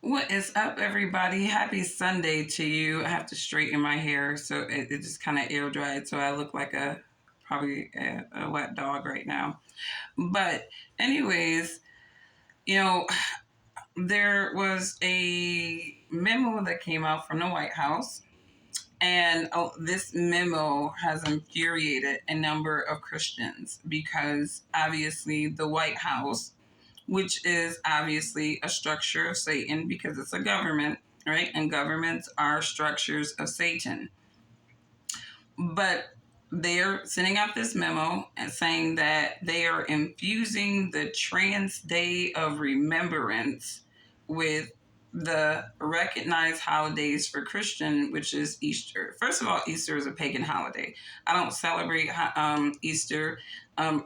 What is up, everybody? Happy Sunday to you. I have to straighten my hair, so it just kind of air dried, so I look like probably a wet dog right now. But, anyways, you know, there was a memo that came out from the White House, and this memo has infuriated a number of Christians because obviously the White House, which is obviously a structure of Satan because it's a government, right? And governments are structures of Satan. But they're sending out this memo and saying that they are infusing the trans day of remembrance with the recognized holidays for Christian, which is Easter. First of all, Easter is a pagan holiday. I don't celebrate Easter.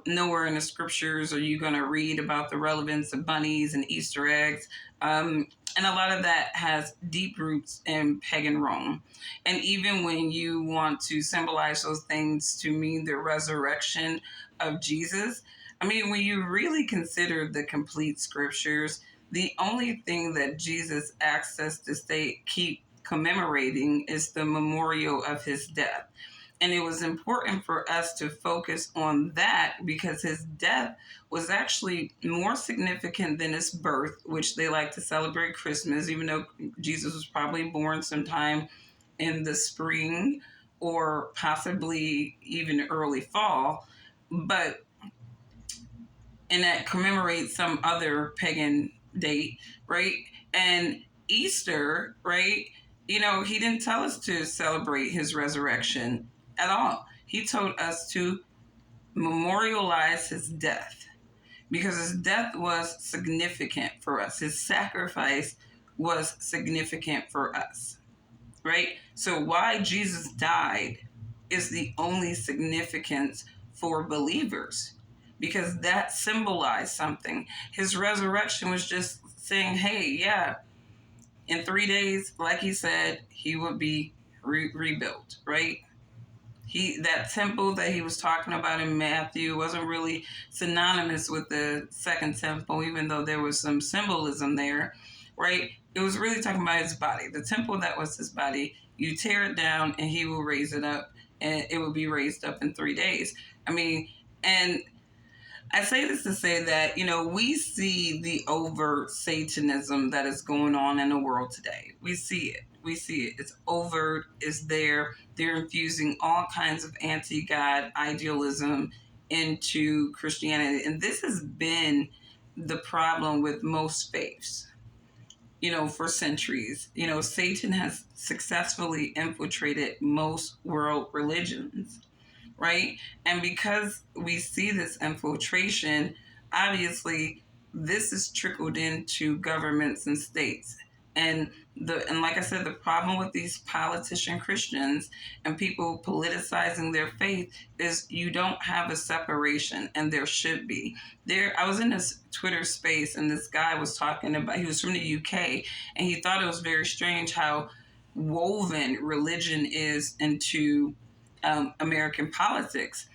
Nowhere in the scriptures are you going to read about the relevance of bunnies and Easter eggs. And a lot of that has deep roots in pagan Rome. And even when you want to symbolize those things to mean the resurrection of Jesus, I mean, when you really consider the complete scriptures, the only thing that Jesus asks us to keep commemorating is the memorial of his death. And it was important for us to focus on that because his death was actually more significant than his birth, which they like to celebrate Christmas, even though Jesus was probably born sometime in the spring or possibly even early fall. But and that commemorates some other pagan date, right? And Easter, right? You know, he didn't tell us to celebrate his resurrection at all. He told us to memorialize his death because his death was significant for us. His sacrifice was significant for us, right? So why Jesus died is the only significance for believers because that symbolized something. His resurrection was just saying, hey, yeah, in 3 days, like he said, he would be rebuilt, right? That temple that he was talking about in Matthew wasn't really synonymous with the second temple, even though there was some symbolism there, right? It was really talking about his body. The temple that was his body, you tear it down and he will raise it up, and it will be raised up in 3 days. I mean, and I say this to say that, you know, we see the overt Satanism that is going on in the world today. We see it. We see it. It's overt. It's there. They're infusing all kinds of anti-God idealism into Christianity. And this has been the problem with most faiths, you know, for centuries. You know, Satan has successfully infiltrated most world religions, right? And because we see this infiltration, obviously this is trickled into governments and states. And like I said, the problem with these politician Christians and people politicizing their faith is you don't have a separation, and there should be. I was in this Twitter space, and this guy was talking about, he was from the UK, and he thought it was very strange how woven religion is into American politics.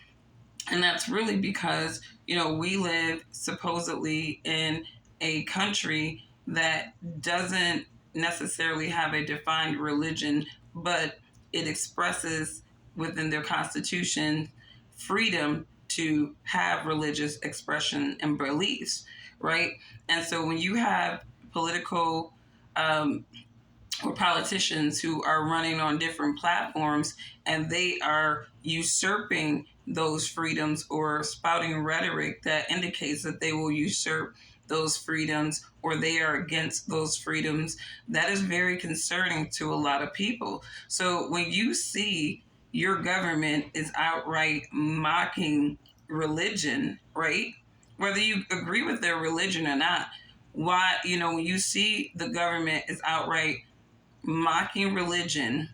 And that's really because, you know, we live supposedly in a country that doesn't necessarily have a defined religion, but it expresses within their constitution freedom to have religious expression and beliefs, right? And so when you have political or politicians who are running on different platforms and they are usurping those freedoms or spouting rhetoric that indicates that they will usurp those freedoms or they are against those freedoms, that is very concerning to a lot of people. So when you see your government is outright mocking religion, right? Whether you agree with their religion or not, why, you know, when you see the government is outright mocking religion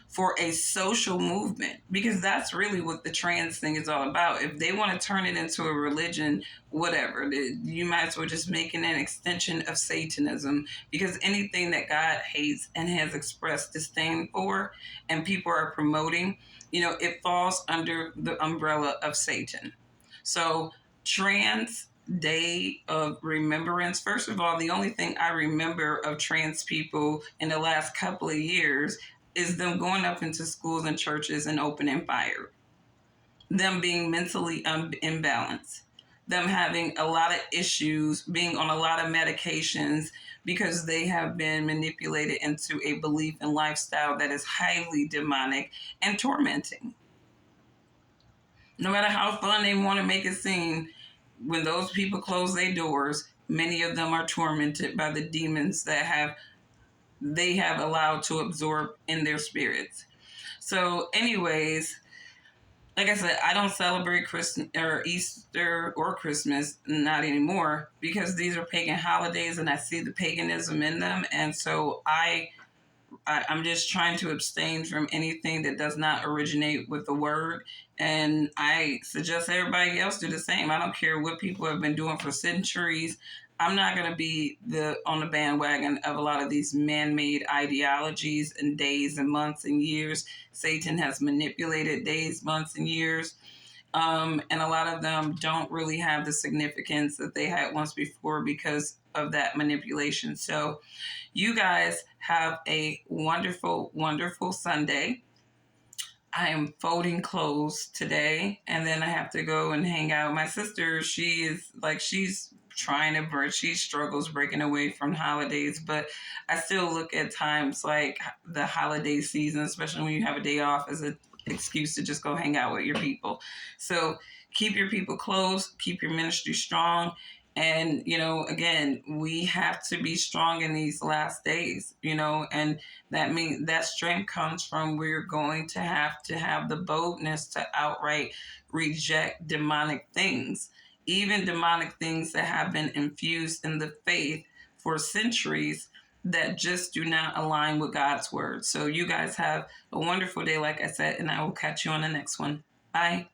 for a social movement, because that's really what the trans thing is all about. If they want to turn it into a religion, whatever, you might as well just make it an extension of Satanism, because anything that God hates and has expressed disdain for and people are promoting, you know, it falls under the umbrella of Satan. So trans day of remembrance. First of all, the only thing I remember of trans people in the last couple of years is them going up into schools and churches and opening fire, them being mentally imbalanced, them having a lot of issues, being on a lot of medications because they have been manipulated into a belief and lifestyle that is highly demonic and tormenting. No matter how fun they want to make it seem, when those people close their doors, many of them are tormented by the demons that they have allowed to absorb in their spirits. So, anyways, like I said, I don't celebrate Christmas or Easter or Christmas, not anymore, because these are pagan holidays and I see the paganism in them. And so I'm just trying to abstain from anything that does not originate with the word. And I suggest everybody else do the same. I don't care what people have been doing for centuries. I'm not going to be on the bandwagon of a lot of these man-made ideologies and days and months and years. Satan has manipulated days, months, and years. And a lot of them don't really have the significance that they had once before because of that manipulation. So you guys have a wonderful, wonderful Sunday. I am folding clothes today, and then I have to go and hang out. My sister, she's she struggles breaking away from holidays, but I still look at times like the holiday season, especially when you have a day off, as an excuse to just go hang out with your people. So keep your people close, keep your ministry strong. And, again, we have to be strong in these last days, and that means that strength comes from we're going to have the boldness to outright reject demonic things, even demonic things that have been infused in the faith for centuries that just do not align with God's word. So you guys have a wonderful day, like I said, and I will catch you on the next one. Bye.